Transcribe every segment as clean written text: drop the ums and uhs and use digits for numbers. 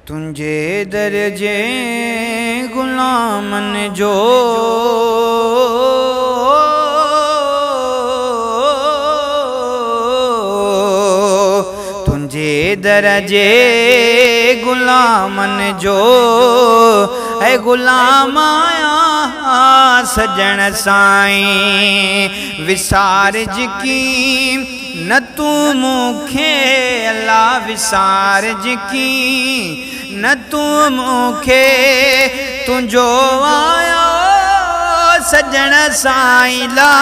तुंजे दर्जे गुलामन जो तुंजे दर्जे गुलामन जो ऐ गुलाम आया सजन साईं विसारज की न तू मुखे अल्लाह विसारज की न तू मुखे तुंजो आया सजन साईं ला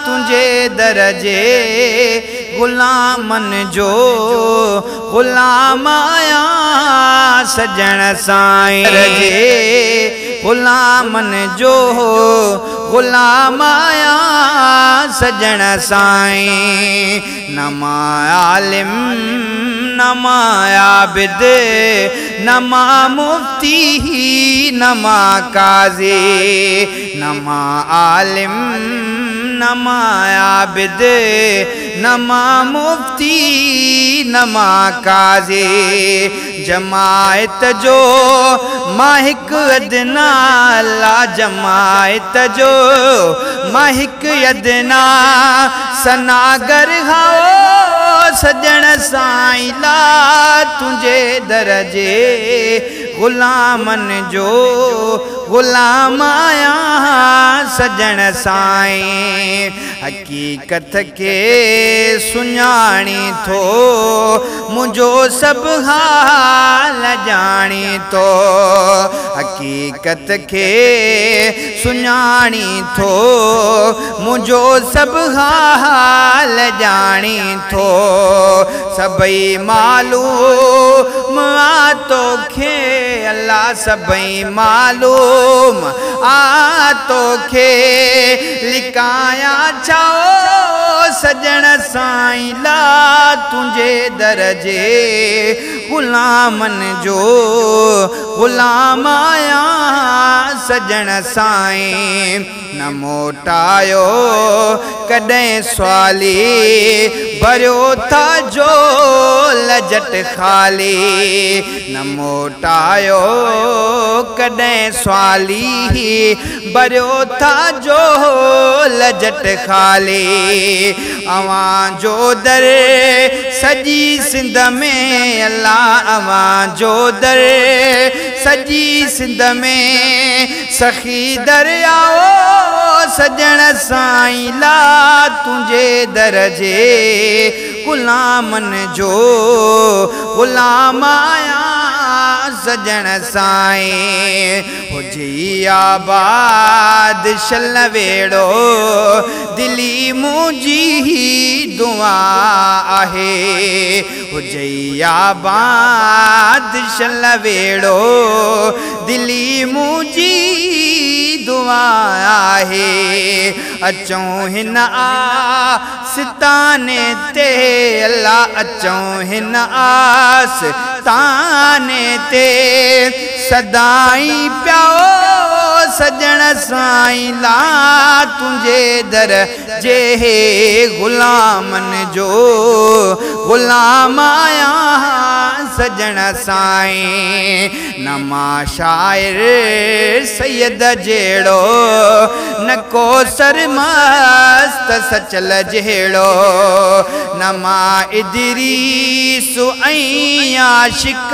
तुंजे दर्जे गुलामन जो गुलाम आया सजन साईं दर्जे गुलामन जो गुलाम आया सजन साईं नमा आलिम नमा आबिद नमा मुफ्ती नमा काज़ी नमा आलिम नमा आबिद नमा मुफ्ती नमा काज़ी जमायत जो माहिक अदना ला जमायत जो माहिक अदना सनागर हाओ सजन साईं ला तुंजे दर्जे गुलामन जो गुलाम आया सजन साईं हकीकत के सुञाणी थो मुझो सब हाल जानी तो हकीकत के सुञाणी थो मुझो सब हाल जानी थो सबई मालूम आ तोखे अल्लाह सबई मालूम आ तोखे लिकाया चाओ सजन साईं ला तुंजे दर्जे गुलामन जो गुलाम आया सजन साईं न मोटायो कदें स्वाली भरियो था जो लजट खाली न मोटायो कदें स्वाली भरियो था जो लजट खाली अवां जो दर सजी सिंध में अल्लाह अवां जो दर सजी सिंध में सखी दरियाओ सजन साईं ला तुंजे दर्जे गुलामन जो गुलाम आया सजन साईं हुजी आबाद शलवेड़ो दिली मुंजी दुआ आहे हुजी आबाद शलवेड़ो दिली मुंजी दुआ आहे अचूं हिन आस्ताने ते अल्लाह अचूं हिन आस्ताने ते सदाई प्याओ सजन साईं ला तुंजे दर्जे गुलामन जो गुलाम आया सजन साईं नमा शायर सैयद जेड़ो न कोसर मस्त सचल जेड़ो नमा इदरीस ऐं आशिक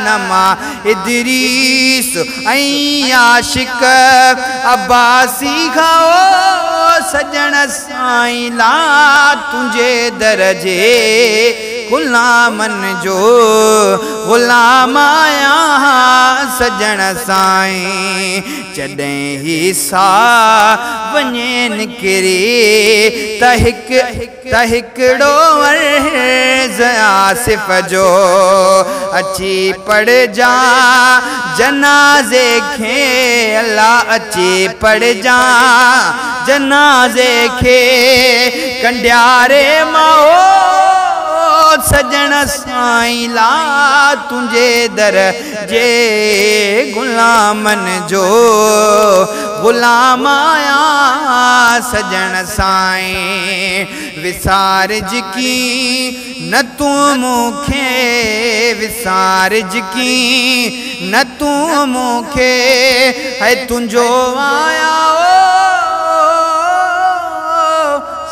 नमा इदरीस ऐं आशिक अब्बासी खाओ सजन साईं ला तुंजे दर्जे गुलामन जो गुलाम आया सजन साईं जॾहिं ही सा वञे निकिरी त हिकिड़ो अर्ज़ आसिफ़ जो अची पढ़जा जनाज़े खे अल्लाह अची पढ़जा जनाज़े खे कंडियारे माओ सजन साईं ला तुंजे दर्जे गुलामन जो गुलाम आया सजन साईं विसारज की न तू मूंखे विसारज की न तू मूंखे है तुंजो आया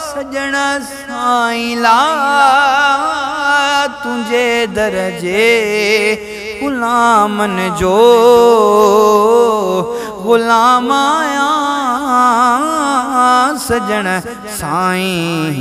सजन साईं ला तुझे दरजे गुलामन जो गुलाम आया सजन साईं।